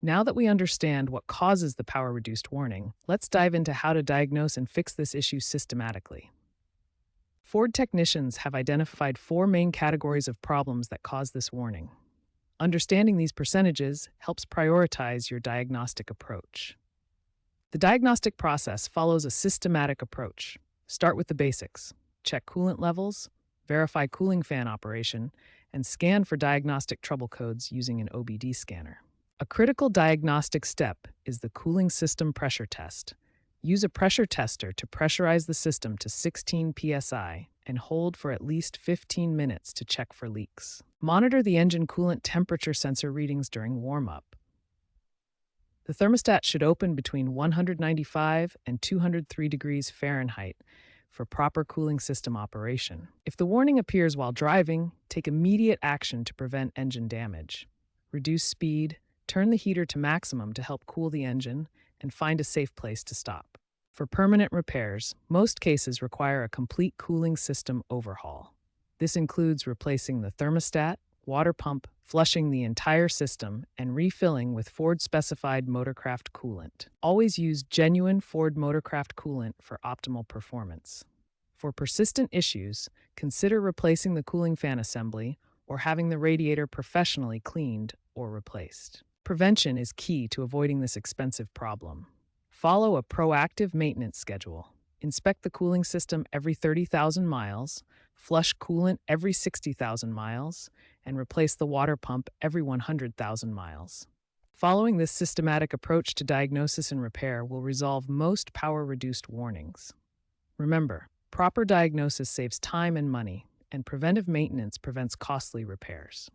Now that we understand what causes the power-reduced warning, let's dive into how to diagnose and fix this issue systematically. Ford technicians have identified four main categories of problems that cause this warning. Understanding these percentages helps prioritize your diagnostic approach. The diagnostic process follows a systematic approach. Start with the basics. Check coolant levels, verify cooling fan operation, and scan for diagnostic trouble codes using an OBD scanner. A critical diagnostic step is the cooling system pressure test. Use a pressure tester to pressurize the system to 16 psi and hold for at least 15 minutes to check for leaks. Monitor the engine coolant temperature sensor readings during warm-up. The thermostat should open between 195 and 203 degrees Fahrenheit for proper cooling system operation. If the warning appears while driving, take immediate action to prevent engine damage. Reduce speed, turn the heater to maximum to help cool the engine, and find a safe place to stop. For permanent repairs, most cases require a complete cooling system overhaul. This includes replacing the thermostat, water pump, flushing the entire system, and refilling with Ford-specified Motorcraft coolant. Always use genuine Ford Motorcraft coolant for optimal performance. For persistent issues, consider replacing the cooling fan assembly or having the radiator professionally cleaned or replaced. Prevention is key to avoiding this expensive problem. Follow a proactive maintenance schedule. Inspect the cooling system every 30,000 miles, flush coolant every 60,000 miles, and replace the water pump every 100,000 miles. Following this systematic approach to diagnosis and repair will resolve most power-reduced warnings. Remember, proper diagnosis saves time and money, and preventive maintenance prevents costly repairs.